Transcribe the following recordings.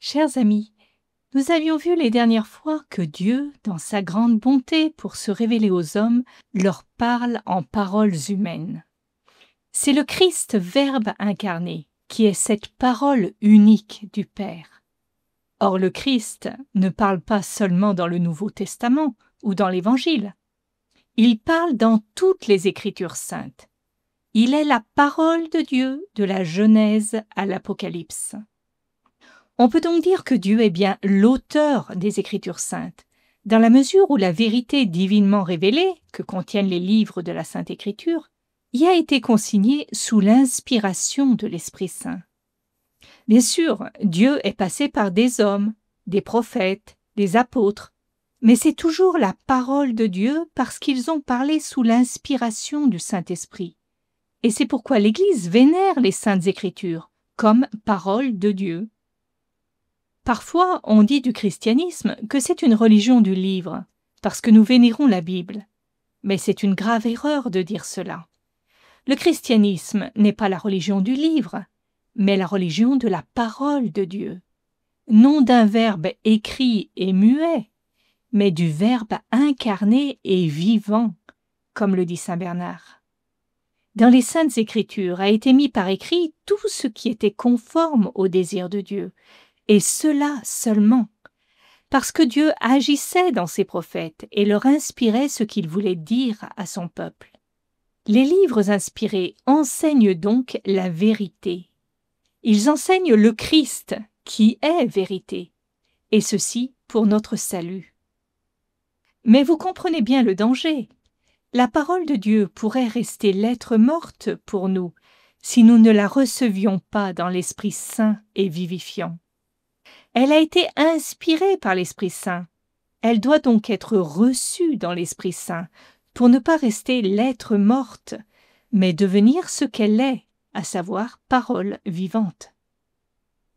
Chers amis, nous avions vu les dernières fois que Dieu, dans sa grande bonté pour se révéler aux hommes, leur parle en paroles humaines. C'est le Christ Verbe incarné qui est cette parole unique du Père. Or le Christ ne parle pas seulement dans le Nouveau Testament ou dans l'Évangile. Il parle dans toutes les Écritures saintes. Il est la parole de Dieu de la Genèse à l'Apocalypse. On peut donc dire que Dieu est bien l'auteur des Écritures saintes, dans la mesure où la vérité divinement révélée, que contiennent les livres de la Sainte Écriture, y a été consignée sous l'inspiration de l'Esprit Saint. Bien sûr, Dieu est passé par des hommes, des prophètes, des apôtres, mais c'est toujours la parole de Dieu parce qu'ils ont parlé sous l'inspiration du Saint-Esprit. Et c'est pourquoi l'Église vénère les Saintes Écritures comme parole de Dieu. Parfois, on dit du christianisme que c'est une religion du livre, parce que nous vénérons la Bible. Mais c'est une grave erreur de dire cela. Le christianisme n'est pas la religion du livre, mais la religion de la parole de Dieu. Non d'un verbe écrit et muet, mais du verbe incarné et vivant, comme le dit saint Bernard. Dans les Saintes Écritures a été mis par écrit tout ce qui était conforme au désir de Dieu, et cela seulement, parce que Dieu agissait dans ses prophètes et leur inspirait ce qu'il voulait dire à son peuple. Les livres inspirés enseignent donc la vérité. Ils enseignent le Christ, qui est vérité, et ceci pour notre salut. Mais vous comprenez bien le danger. La parole de Dieu pourrait rester lettre morte pour nous, si nous ne la recevions pas dans l'Esprit Saint et vivifiant. Elle a été inspirée par l'Esprit Saint. Elle doit donc être reçue dans l'Esprit Saint pour ne pas rester lettre morte, mais devenir ce qu'elle est, à savoir parole vivante.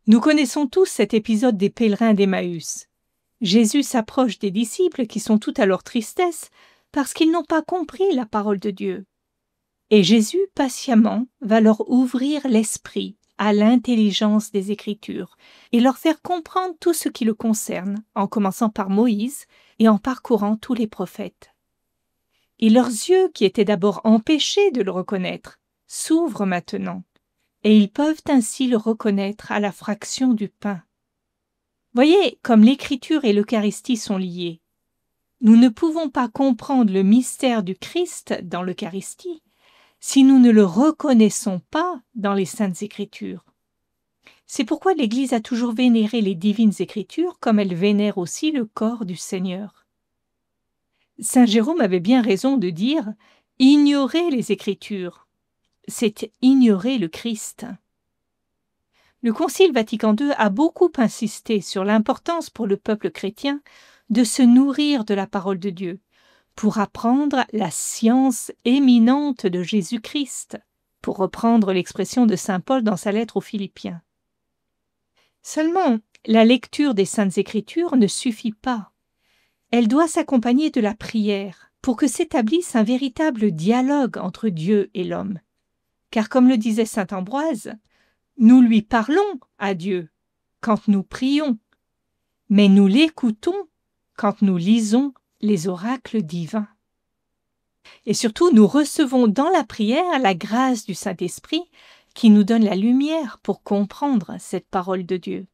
Nous connaissons tous cet épisode des pèlerins d'Emmaüs. Jésus s'approche des disciples qui sont tout à leur tristesse parce qu'ils n'ont pas compris la parole de Dieu. Et Jésus, patiemment, va leur ouvrir l'esprit à l'intelligence des Écritures et leur faire comprendre tout ce qui le concerne, en commençant par Moïse et en parcourant tous les prophètes. Et leurs yeux, qui étaient d'abord empêchés de le reconnaître, s'ouvrent maintenant, et ils peuvent ainsi le reconnaître à la fraction du pain. Voyez comme l'Écriture et l'Eucharistie sont liées. Nous ne pouvons pas comprendre le mystère du Christ dans l'Eucharistie si nous ne le reconnaissons pas dans les Saintes Écritures. C'est pourquoi l'Église a toujours vénéré les divines Écritures comme elle vénère aussi le corps du Seigneur. Saint Jérôme avait bien raison de dire « ignorer les Écritures », c'est ignorer le Christ. Le Concile Vatican II a beaucoup insisté sur l'importance pour le peuple chrétien de se nourrir de la parole de Dieu, pour apprendre la science éminente de Jésus-Christ, pour reprendre l'expression de saint Paul dans sa lettre aux Philippiens. Seulement, la lecture des Saintes Écritures ne suffit pas. Elle doit s'accompagner de la prière, pour que s'établisse un véritable dialogue entre Dieu et l'homme. Car comme le disait saint Ambroise, nous lui parlons à Dieu quand nous prions, mais nous l'écoutons quand nous lisons les oracles divins. Et surtout, nous recevons dans la prière la grâce du Saint-Esprit qui nous donne la lumière pour comprendre cette parole de Dieu.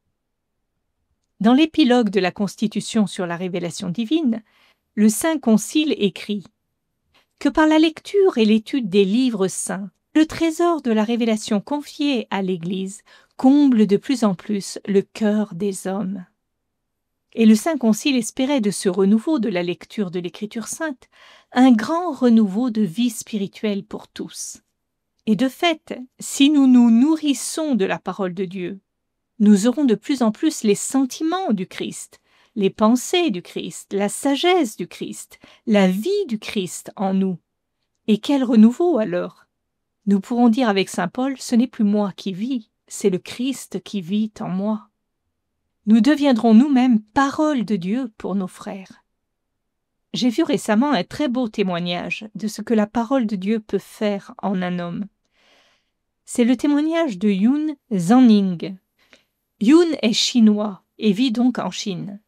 Dans l'épilogue de la Constitution sur la révélation divine, le Saint Concile écrit que par la lecture et l'étude des livres saints, le trésor de la révélation confiée à l'Église comble de plus en plus le cœur des hommes. Et le Saint Concile espérait de ce renouveau de la lecture de l'Écriture sainte un grand renouveau de vie spirituelle pour tous. Et de fait, si nous nous nourrissons de la parole de Dieu, nous aurons de plus en plus les sentiments du Christ, les pensées du Christ, la sagesse du Christ, la vie du Christ en nous. Et quel renouveau alors! Nous pourrons dire avec saint Paul, ce n'est plus moi qui vis, c'est le Christ qui vit en moi. Nous deviendrons nous-mêmes parole de Dieu pour nos frères. J'ai vu récemment un très beau témoignage de ce que la parole de Dieu peut faire en un homme. C'est le témoignage de Yoon Zanning. Youn est chinois et vit donc en Chine.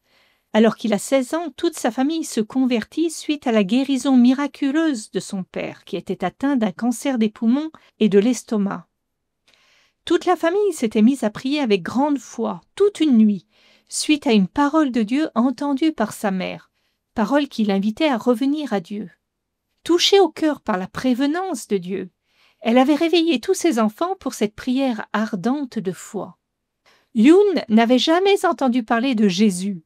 Alors qu'il a 16 ans, toute sa famille se convertit suite à la guérison miraculeuse de son père, qui était atteint d'un cancer des poumons et de l'estomac. Toute la famille s'était mise à prier avec grande foi, toute une nuit, suite à une parole de Dieu entendue par sa mère, parole qui l'invitait à revenir à Dieu. Touchée au cœur par la prévenance de Dieu, elle avait réveillé tous ses enfants pour cette prière ardente de foi. Youn n'avait jamais entendu parler de Jésus,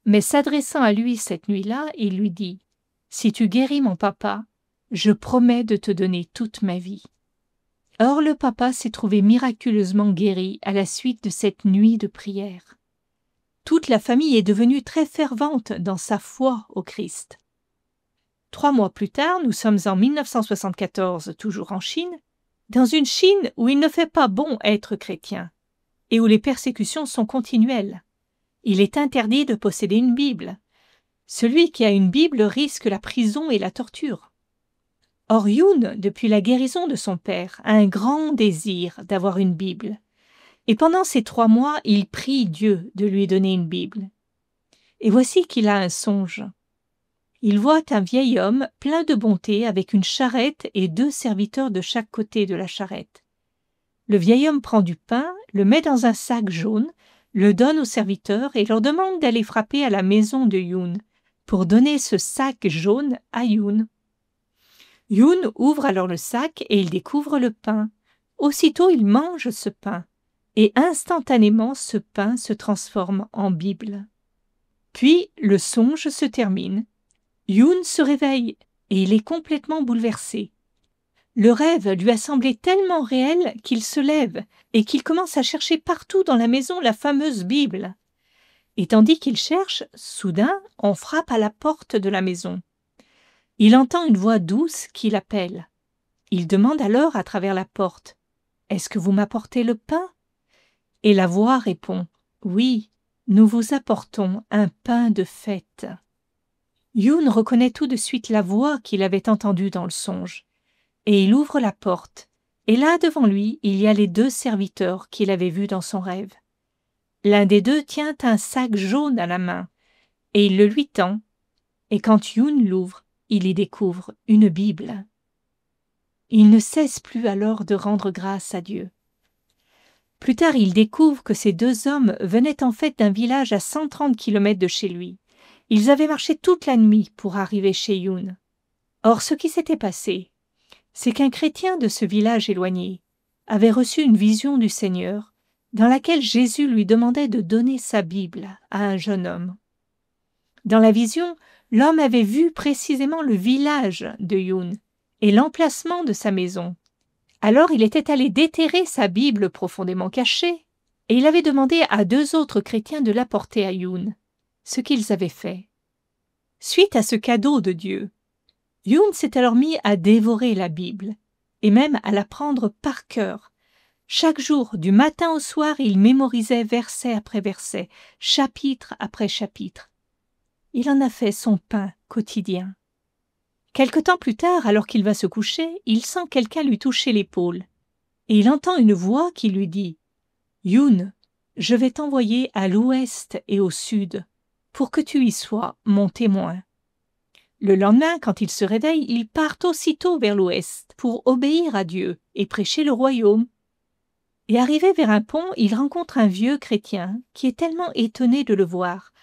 mais s'adressant à lui cette nuit-là, il lui dit « Si tu guéris mon papa, je promets de te donner toute ma vie. » Or le papa s'est trouvé miraculeusement guéri à la suite de cette nuit de prière. Toute la famille est devenue très fervente dans sa foi au Christ. 3 mois plus tard, nous sommes en 1974, toujours en Chine, dans une Chine où il ne fait pas bon être chrétien et où les persécutions sont continuelles. Il est interdit de posséder une Bible. Celui qui a une Bible risque la prison et la torture. Or Youn, depuis la guérison de son père, a un grand désir d'avoir une Bible. Et pendant ces 3 mois, il prie Dieu de lui donner une Bible. Et voici qu'il a un songe. Il voit un vieil homme plein de bonté avec une charrette et 2 serviteurs de chaque côté de la charrette. Le vieil homme prend du pain, le met dans un sac jaune, le donne aux serviteurs et leur demande d'aller frapper à la maison de Youn pour donner ce sac jaune à Youn. Youn ouvre alors le sac et il découvre le pain. Aussitôt il mange ce pain et instantanément ce pain se transforme en Bible. Puis le songe se termine. Youn se réveille et il est complètement bouleversé. Le rêve lui a semblé tellement réel qu'il se lève et qu'il commence à chercher partout dans la maison la fameuse Bible. Et tandis qu'il cherche, soudain, on frappe à la porte de la maison. Il entend une voix douce qui l'appelle. Il demande alors à travers la porte « Est-ce que vous m'apportez le pain ?» Et la voix répond « Oui, nous vous apportons un pain de fête. » Youn reconnaît tout de suite la voix qu'il avait entendue dans le songe. Et il ouvre la porte, et là devant lui, il y a les 2 serviteurs qu'il avait vus dans son rêve. L'un des 2 tient un sac jaune à la main, et il le lui tend, et quand Youn l'ouvre, il y découvre une Bible. Il ne cesse plus alors de rendre grâce à Dieu. Plus tard, il découvre que ces 2 hommes venaient en fait d'un village à 130 km de chez lui. Ils avaient marché toute la nuit pour arriver chez Youn. Or, ce qui s'était passé, c'est qu'un chrétien de ce village éloigné avait reçu une vision du Seigneur dans laquelle Jésus lui demandait de donner sa Bible à un jeune homme. Dans la vision, l'homme avait vu précisément le village de Youn et l'emplacement de sa maison. Alors il était allé déterrer sa Bible profondément cachée et il avait demandé à 2 autres chrétiens de l'apporter à Youn, ce qu'ils avaient fait. Suite à ce cadeau de Dieu, Youn s'est alors mis à dévorer la Bible, et même à l'apprendre par cœur. Chaque jour, du matin au soir, il mémorisait verset après verset, chapitre après chapitre. Il en a fait son pain quotidien. Quelque temps plus tard, alors qu'il va se coucher, il sent quelqu'un lui toucher l'épaule, et il entend une voix qui lui dit « Youn, je vais t'envoyer à l'ouest et au sud, pour que tu y sois mon témoin. » Le lendemain, quand il se réveille, il part aussitôt vers l'ouest pour obéir à Dieu et prêcher le royaume. Et arrivé vers un pont, il rencontre un vieux chrétien qui est tellement étonné de le voir,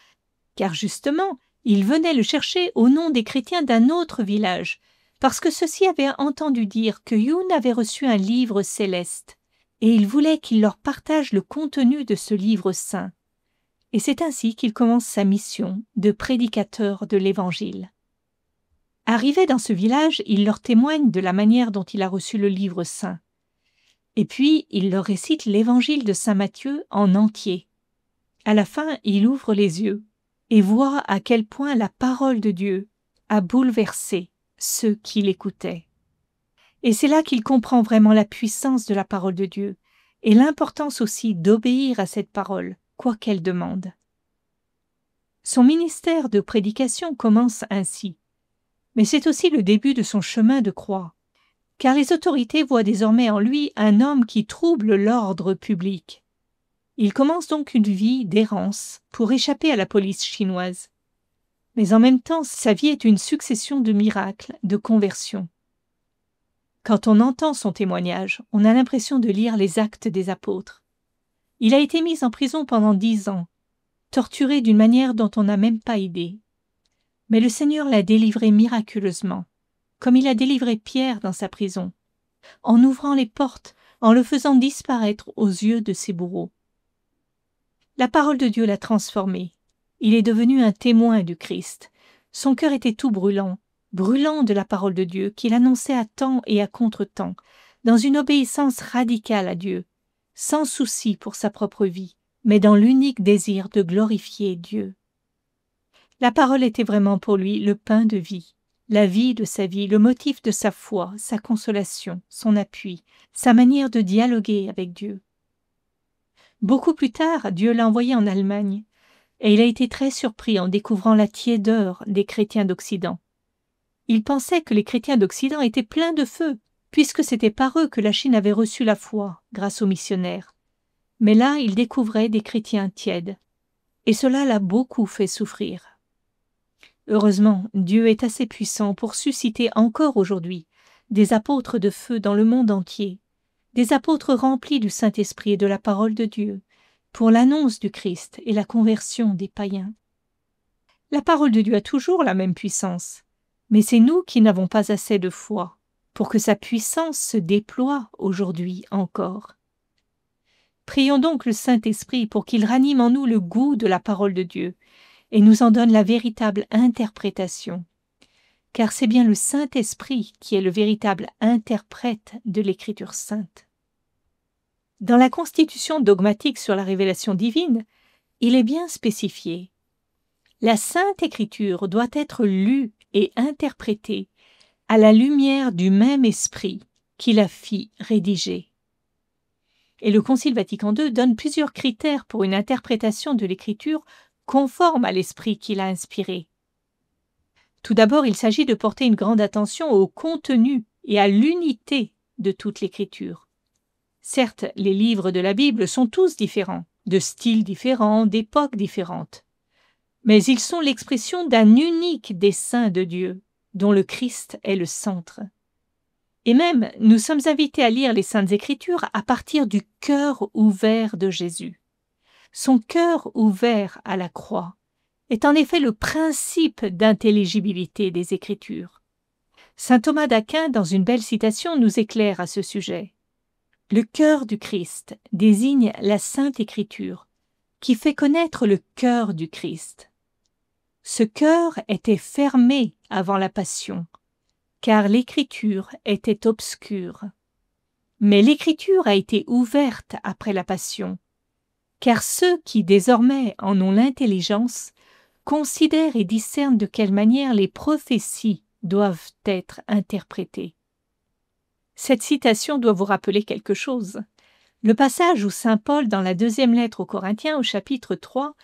car justement, il venait le chercher au nom des chrétiens d'un autre village, parce que ceux-ci avaient entendu dire que Youn avait reçu un livre céleste, et il voulait qu'il leur partage le contenu de ce livre saint. Et c'est ainsi qu'il commence sa mission de prédicateur de l'Évangile. Arrivé dans ce village, il leur témoigne de la manière dont il a reçu le livre saint. Et puis, il leur récite l'évangile de saint Matthieu en entier. À la fin, il ouvre les yeux et voit à quel point la parole de Dieu a bouleversé ceux qui l'écoutaient. Et c'est là qu'il comprend vraiment la puissance de la parole de Dieu et l'importance aussi d'obéir à cette parole, quoi qu'elle demande. Son ministère de prédication commence ainsi. Mais c'est aussi le début de son chemin de croix, car les autorités voient désormais en lui un homme qui trouble l'ordre public. Il commence donc une vie d'errance pour échapper à la police chinoise. Mais en même temps, sa vie est une succession de miracles, de conversions. Quand on entend son témoignage, on a l'impression de lire les Actes des Apôtres. Il a été mis en prison pendant 10 ans, torturé d'une manière dont on n'a même pas idée. Mais le Seigneur l'a délivré miraculeusement, comme il a délivré Pierre dans sa prison, en ouvrant les portes, en le faisant disparaître aux yeux de ses bourreaux. La parole de Dieu l'a transformé. Il est devenu un témoin du Christ. Son cœur était tout brûlant, brûlant de la parole de Dieu qu'il annonçait à temps et à contre-temps, dans une obéissance radicale à Dieu, sans souci pour sa propre vie, mais dans l'unique désir de glorifier Dieu. La parole était vraiment pour lui le pain de vie, la vie de sa vie, le motif de sa foi, sa consolation, son appui, sa manière de dialoguer avec Dieu. Beaucoup plus tard, Dieu l'a envoyé en Allemagne, et il a été très surpris en découvrant la tiédeur des chrétiens d'Occident. Il pensait que les chrétiens d'Occident étaient pleins de feu, puisque c'était par eux que la Chine avait reçu la foi, grâce aux missionnaires. Mais là, il découvrait des chrétiens tièdes, et cela l'a beaucoup fait souffrir. Heureusement, Dieu est assez puissant pour susciter encore aujourd'hui des apôtres de feu dans le monde entier, des apôtres remplis du Saint-Esprit et de la parole de Dieu, pour l'annonce du Christ et la conversion des païens. La parole de Dieu a toujours la même puissance, mais c'est nous qui n'avons pas assez de foi pour que sa puissance se déploie aujourd'hui encore. Prions donc le Saint-Esprit pour qu'il ranime en nous le goût de la parole de Dieu et nous en donne la véritable interprétation, car c'est bien le Saint-Esprit qui est le véritable interprète de l'Écriture sainte. Dans la constitution dogmatique sur la révélation divine, il est bien spécifié. La Sainte Écriture doit être lue et interprétée à la lumière du même esprit qui la fit rédiger. Et le Concile Vatican II donne plusieurs critères pour une interprétation de l'Écriture conforme à l'esprit qui l'a inspirée. Tout d'abord, il s'agit de porter une grande attention au contenu et à l'unité de toute l'Écriture. Certes, les livres de la Bible sont tous différents, de styles différents, d'époques différentes. Mais ils sont l'expression d'un unique dessein de Dieu, dont le Christ est le centre. Et même, nous sommes invités à lire les Saintes Écritures à partir du cœur ouvert de Jésus. Son cœur ouvert à la croix est en effet le principe d'intelligibilité des Écritures. Saint Thomas d'Aquin, dans une belle citation, nous éclaire à ce sujet. Le cœur du Christ désigne la Sainte Écriture, qui fait connaître le cœur du Christ. Ce cœur était fermé avant la Passion, car l'Écriture était obscure. Mais l'Écriture a été ouverte après la Passion, car ceux qui désormais en ont l'intelligence considèrent et discernent de quelle manière les prophéties doivent être interprétées. Cette citation doit vous rappeler quelque chose. Le passage où saint Paul, dans la 2e lettre aux Corinthiens, au chapitre 3,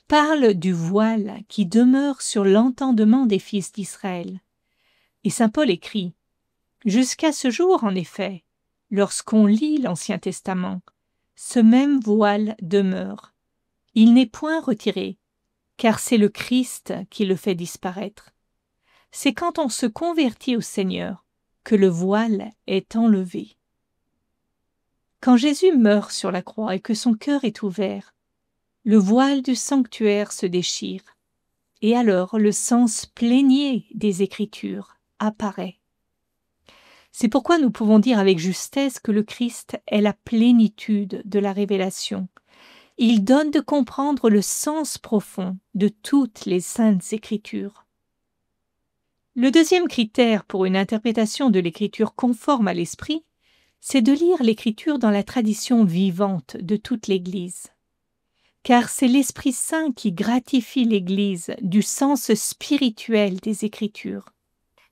parle du voile qui demeure sur l'entendement des fils d'Israël. Et saint Paul écrit « Jusqu'à ce jour, en effet, lorsqu'on lit l'Ancien Testament, ce même voile demeure. Il n'est point retiré, car c'est le Christ qui le fait disparaître. C'est quand on se convertit au Seigneur que le voile est enlevé. » Quand Jésus meurt sur la croix et que son cœur est ouvert, le voile du sanctuaire se déchire, et alors le sens plénier des Écritures apparaît. C'est pourquoi nous pouvons dire avec justesse que le Christ est la plénitude de la révélation. Il donne de comprendre le sens profond de toutes les saintes Écritures. Le deuxième critère pour une interprétation de l'Écriture conforme à l'Esprit, c'est de lire l'Écriture dans la tradition vivante de toute l'Église. Car c'est l'Esprit Saint qui gratifie l'Église du sens spirituel des Écritures.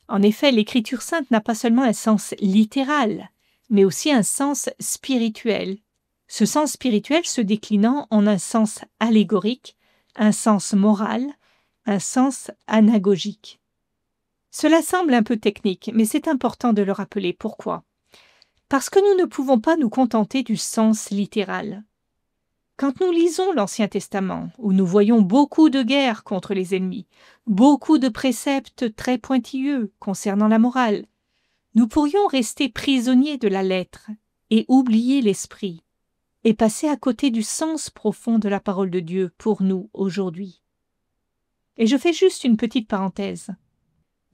En effet, l'Écriture sainte n'a pas seulement un sens littéral, mais aussi un sens spirituel. Ce sens spirituel se déclinant en un sens allégorique, un sens moral, un sens anagogique. Cela semble un peu technique, mais c'est important de le rappeler. Pourquoi ? Parce que nous ne pouvons pas nous contenter du sens littéral. Quand nous lisons l'Ancien Testament, où nous voyons beaucoup de guerres contre les ennemis, beaucoup de préceptes très pointilleux concernant la morale, nous pourrions rester prisonniers de la lettre et oublier l'esprit, et passer à côté du sens profond de la parole de Dieu pour nous aujourd'hui. Et je fais juste une petite parenthèse.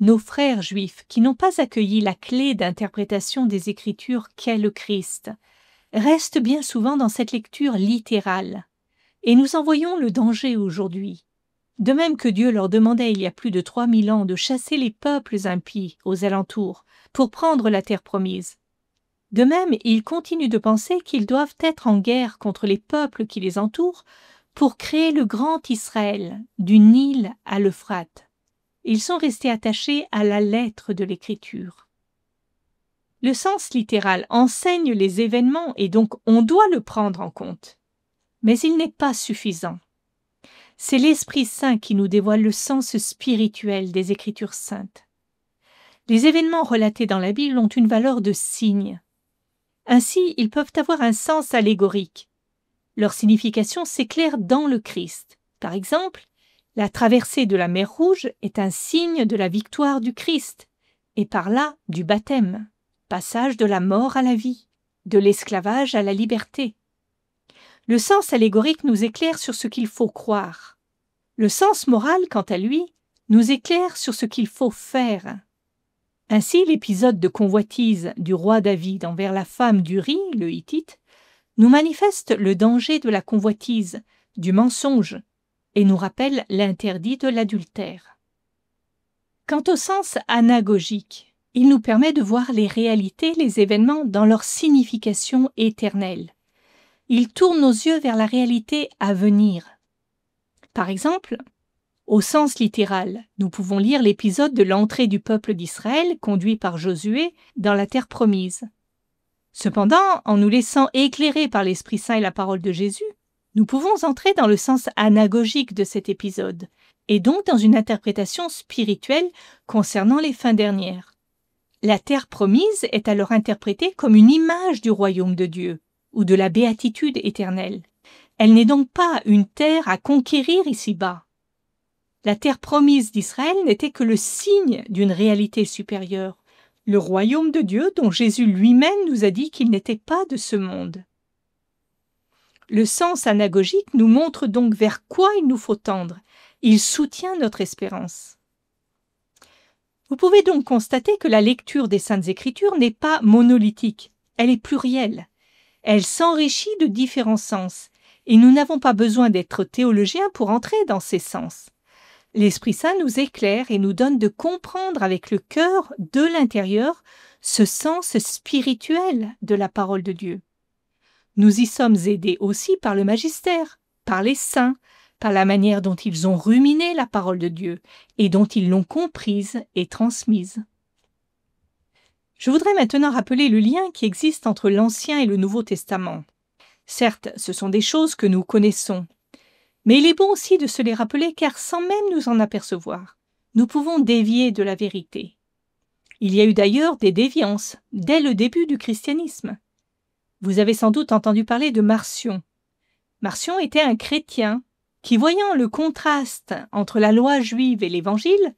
Nos frères juifs qui n'ont pas accueilli la clé d'interprétation des Écritures qu'est le Christ restent bien souvent dans cette lecture littérale, et nous en voyons le danger aujourd'hui. De même que Dieu leur demandait il y a plus de 3000 ans de chasser les peuples impies aux alentours pour prendre la terre promise. De même, ils continuent de penser qu'ils doivent être en guerre contre les peuples qui les entourent pour créer le grand Israël, du Nil à l'Euphrate. Ils sont restés attachés à la lettre de l'Écriture. Le sens littéral enseigne les événements et donc on doit le prendre en compte. Mais il n'est pas suffisant. C'est l'Esprit Saint qui nous dévoile le sens spirituel des Écritures saintes. Les événements relatés dans la Bible ont une valeur de signe. Ainsi, ils peuvent avoir un sens allégorique. Leur signification s'éclaire dans le Christ. Par exemple, la traversée de la mer Rouge est un signe de la victoire du Christ, et par là du baptême, passage de la mort à la vie, de l'esclavage à la liberté. Le sens allégorique nous éclaire sur ce qu'il faut croire. Le sens moral, quant à lui, nous éclaire sur ce qu'il faut faire. Ainsi, l'épisode de convoitise du roi David envers la femme d'Uri, le Hittite, nous manifeste le danger de la convoitise, du mensonge, et nous rappelle l'interdit de l'adultère. Quant au sens anagogique, il nous permet de voir les réalités, les événements dans leur signification éternelle. Il tourne nos yeux vers la réalité à venir. Par exemple, au sens littéral, nous pouvons lire l'épisode de l'entrée du peuple d'Israël conduit par Josué dans la terre promise. Cependant, en nous laissant éclairer par l'Esprit Saint et la parole de Jésus, nous pouvons entrer dans le sens anagogique de cet épisode, et donc dans une interprétation spirituelle concernant les fins dernières. La terre promise est alors interprétée comme une image du royaume de Dieu, ou de la béatitude éternelle. Elle n'est donc pas une terre à conquérir ici-bas. La terre promise d'Israël n'était que le signe d'une réalité supérieure, le royaume de Dieu dont Jésus lui-même nous a dit qu'il n'était pas de ce monde. Le sens anagogique nous montre donc vers quoi il nous faut tendre. Il soutient notre espérance. Vous pouvez donc constater que la lecture des Saintes Écritures n'est pas monolithique, elle est plurielle. Elle s'enrichit de différents sens, et nous n'avons pas besoin d'être théologiens pour entrer dans ces sens. L'Esprit Saint nous éclaire et nous donne de comprendre avec le cœur de l'intérieur ce sens spirituel de la parole de Dieu. Nous y sommes aidés aussi par le magistère, par les saints, par la manière dont ils ont ruminé la parole de Dieu et dont ils l'ont comprise et transmise. Je voudrais maintenant rappeler le lien qui existe entre l'Ancien et le Nouveau Testament. Certes, ce sont des choses que nous connaissons, mais il est bon aussi de se les rappeler car sans même nous en apercevoir, nous pouvons dévier de la vérité. Il y a eu d'ailleurs des déviances dès le début du christianisme. Vous avez sans doute entendu parler de Marcion. Marcion était un chrétien qui, voyant le contraste entre la loi juive et l'Évangile,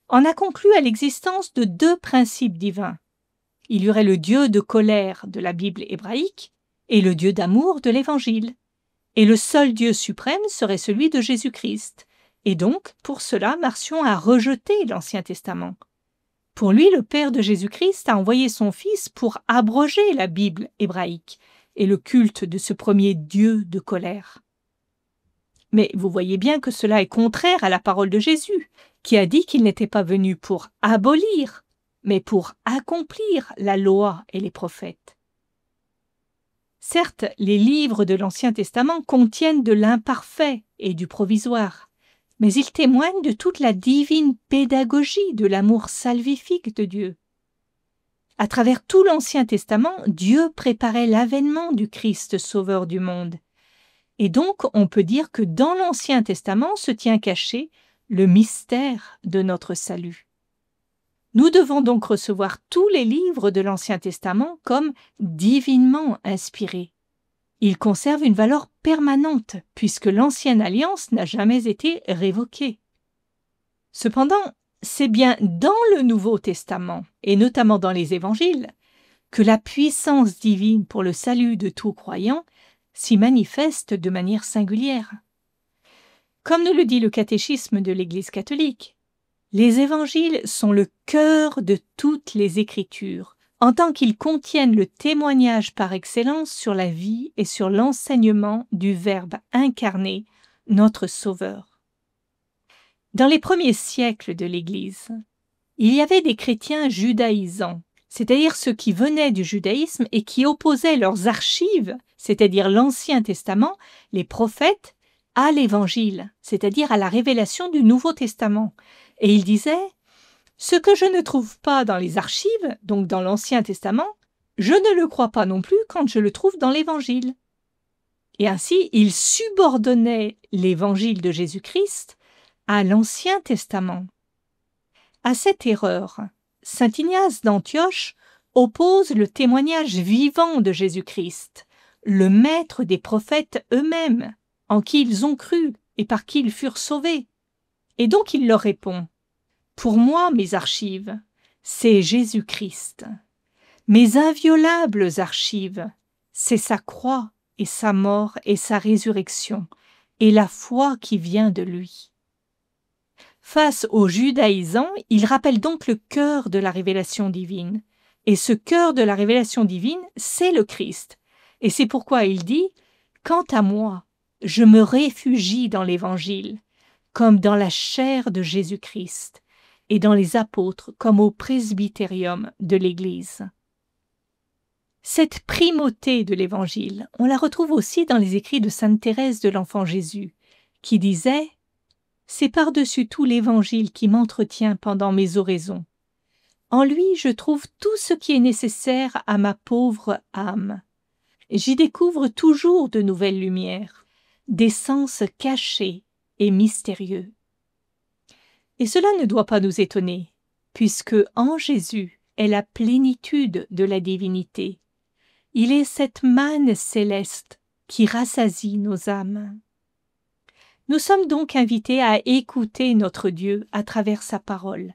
en a conclu à l'existence de deux principes divins. Il y aurait le Dieu de colère de la Bible hébraïque et le Dieu d'amour de l'Évangile. Et le seul Dieu suprême serait celui de Jésus-Christ. Et donc, pour cela, Marcion a rejeté l'Ancien Testament. Pour lui, le Père de Jésus-Christ a envoyé son Fils pour abroger la Bible hébraïque et le culte de ce premier Dieu de colère. Mais vous voyez bien que cela est contraire à la parole de Jésus, qui a dit qu'il n'était pas venu pour abolir, mais pour accomplir la loi et les prophètes. Certes, les livres de l'Ancien Testament contiennent de l'imparfait et du provisoire, mais ils témoignent de toute la divine pédagogie de l'amour salvifique de Dieu. À travers tout l'Ancien Testament, Dieu préparait l'avènement du Christ sauveur du monde. Et donc, on peut dire que dans l'Ancien Testament se tient caché le mystère de notre salut. Nous devons donc recevoir tous les livres de l'Ancien Testament comme divinement inspirés. Il conserve une valeur permanente, puisque l'ancienne alliance n'a jamais été révoquée. Cependant, c'est bien dans le Nouveau Testament, et notamment dans les Évangiles, que la puissance divine pour le salut de tout croyant s'y manifeste de manière singulière. Comme nous le dit le catéchisme de l'Église catholique, les Évangiles sont le cœur de toutes les Écritures, en tant qu'ils contiennent le témoignage par excellence sur la vie et sur l'enseignement du Verbe incarné, notre Sauveur. Dans les premiers siècles de l'Église, il y avait des chrétiens judaïsants, c'est-à-dire ceux qui venaient du judaïsme et qui opposaient leurs archives, c'est-à-dire l'Ancien Testament, les prophètes, à l'Évangile, c'est-à-dire à la révélation du Nouveau Testament. Et ils disaient « Ce que je ne trouve pas dans les archives, donc dans l'Ancien Testament, je ne le crois pas non plus quand je le trouve dans l'Évangile. » Et ainsi, ils subordonnaient l'Évangile de Jésus-Christ à l'Ancien Testament. À cette erreur, saint Ignace d'Antioche oppose le témoignage vivant de Jésus-Christ, le maître des prophètes eux-mêmes, en qui ils ont cru et par qui ils furent sauvés. Et donc il leur répond « Pour moi, mes archives, c'est Jésus-Christ. Mes inviolables archives, c'est sa croix et sa mort et sa résurrection, et la foi qui vient de lui. » Face aux judaïsants, il rappelle donc le cœur de la révélation divine. Et ce cœur de la révélation divine, c'est le Christ. Et c'est pourquoi il dit « Quant à moi, je me réfugie dans l'Évangile, comme dans la chair de Jésus-Christ, et dans les apôtres comme au presbytérium de l'Église. » Cette primauté de l'Évangile, on la retrouve aussi dans les écrits de sainte Thérèse de l'Enfant Jésus, qui disait « C'est par-dessus tout l'Évangile qui m'entretient pendant mes oraisons. En lui, je trouve tout ce qui est nécessaire à ma pauvre âme. J'y découvre toujours de nouvelles lumières, des sens cachés et mystérieux. » Et cela ne doit pas nous étonner, puisque en Jésus est la plénitude de la divinité. Il est cette manne céleste qui rassasie nos âmes. Nous sommes donc invités à écouter notre Dieu à travers sa parole,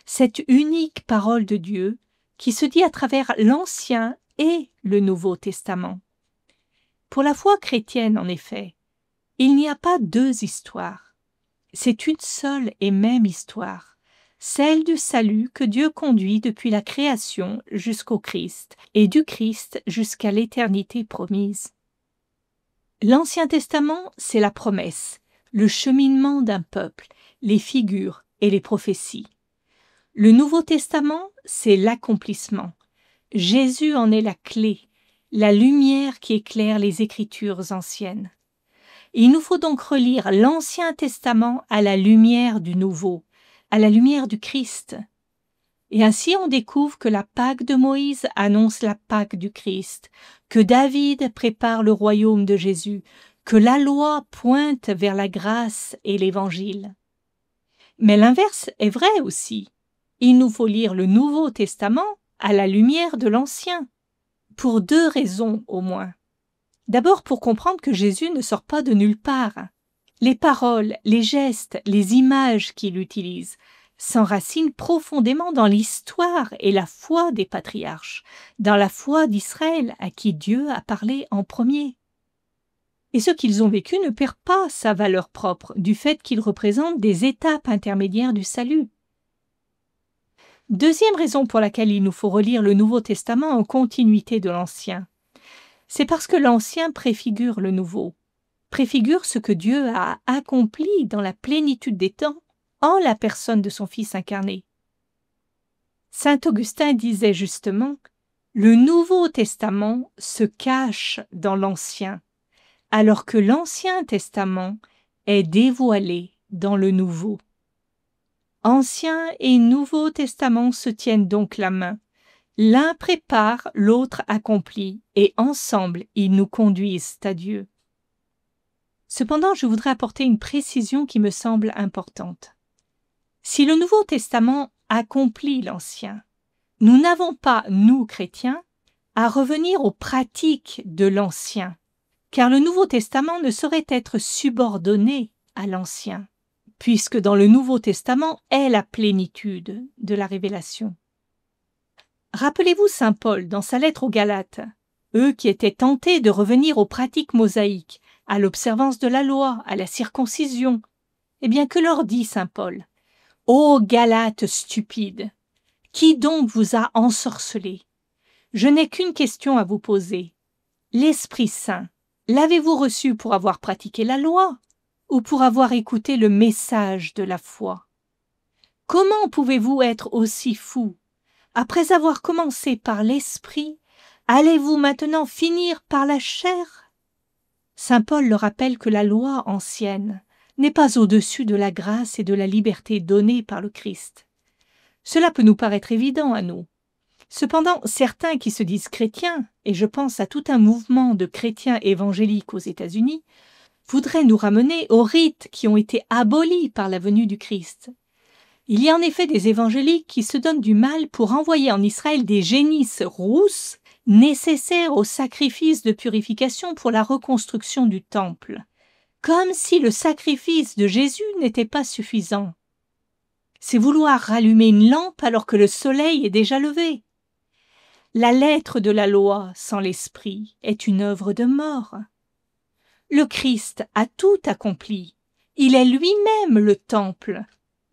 cette unique parole de Dieu qui se dit à travers l'Ancien et le Nouveau Testament. Pour la foi chrétienne, en effet, il n'y a pas deux histoires. C'est une seule et même histoire, celle du salut que Dieu conduit depuis la création jusqu'au Christ, et du Christ jusqu'à l'éternité promise. L'Ancien Testament, c'est la promesse, le cheminement d'un peuple, les figures et les prophéties. Le Nouveau Testament, c'est l'accomplissement. Jésus en est la clé, la lumière qui éclaire les Écritures anciennes. Il nous faut donc relire l'Ancien Testament à la lumière du Nouveau, à la lumière du Christ. Et ainsi on découvre que la Pâque de Moïse annonce la Pâque du Christ, que David prépare le royaume de Jésus, que la loi pointe vers la grâce et l'Évangile. Mais l'inverse est vrai aussi. Il nous faut lire le Nouveau Testament à la lumière de l'Ancien, pour deux raisons au moins. D'abord pour comprendre que Jésus ne sort pas de nulle part. Les paroles, les gestes, les images qu'il utilise s'enracinent profondément dans l'histoire et la foi des patriarches, dans la foi d'Israël à qui Dieu a parlé en premier. Et ce qu'ils ont vécu ne perd pas sa valeur propre du fait qu'ils représentent des étapes intermédiaires du salut. Deuxième raison pour laquelle il nous faut relire le Nouveau Testament en continuité de l'Ancien, c'est parce que l'Ancien préfigure le Nouveau, préfigure ce que Dieu a accompli dans la plénitude des temps en la personne de son Fils incarné. Saint Augustin disait justement « Le Nouveau Testament se cache dans l'Ancien, alors que l'Ancien Testament est dévoilé dans le Nouveau. » Ancien et Nouveau Testament se tiennent donc la main. L'un prépare, l'autre accomplit, et ensemble ils nous conduisent à Dieu. Cependant, je voudrais apporter une précision qui me semble importante. Si le Nouveau Testament accomplit l'Ancien, nous n'avons pas, nous chrétiens, à revenir aux pratiques de l'Ancien, car le Nouveau Testament ne saurait être subordonné à l'Ancien, puisque dans le Nouveau Testament est la plénitude de la révélation. Rappelez-vous saint Paul dans sa lettre aux Galates, eux qui étaient tentés de revenir aux pratiques mosaïques, à l'observance de la loi, à la circoncision. Eh bien, que leur dit saint Paul? « Ô Galates stupides, qui donc vous a ensorcelés? Je n'ai qu'une question à vous poser. L'Esprit Saint, l'avez-vous reçu pour avoir pratiqué la loi ou pour avoir écouté le message de la foi? Comment pouvez-vous être aussi fous? Après avoir commencé par l'Esprit, allez-vous maintenant finir par la chair? » Saint Paul leur rappelle que la loi ancienne n'est pas au-dessus de la grâce et de la liberté donnée par le Christ. Cela peut nous paraître évident à nous. Cependant, certains qui se disent chrétiens, et je pense à tout un mouvement de chrétiens évangéliques aux États-Unis, voudraient nous ramener aux rites qui ont été abolis par la venue du Christ. Il y a en effet des évangéliques qui se donnent du mal pour envoyer en Israël des génisses rousses nécessaires au sacrifice de purification pour la reconstruction du temple, comme si le sacrifice de Jésus n'était pas suffisant. C'est vouloir rallumer une lampe alors que le soleil est déjà levé. La lettre de la loi sans l'esprit est une œuvre de mort. Le Christ a tout accompli. Il est lui-même le temple.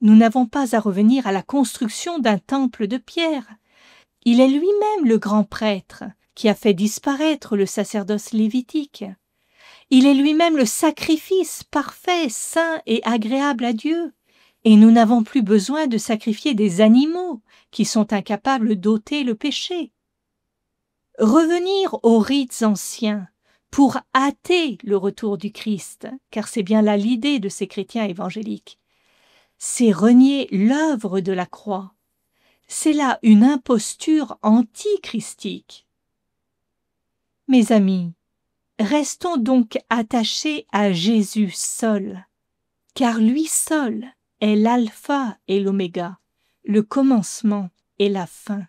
Nous n'avons pas à revenir à la construction d'un temple de pierre. Il est lui-même le grand prêtre qui a fait disparaître le sacerdoce lévitique. Il est lui-même le sacrifice parfait, saint et agréable à Dieu. Et nous n'avons plus besoin de sacrifier des animaux qui sont incapables d'ôter le péché. Revenir aux rites anciens pour hâter le retour du Christ, car c'est bien là l'idée de ces chrétiens évangéliques, c'est renier l'œuvre de la croix. C'est là une imposture antichristique. Mes amis, restons donc attachés à Jésus seul, car lui seul est l'alpha et l'oméga, le commencement et la fin.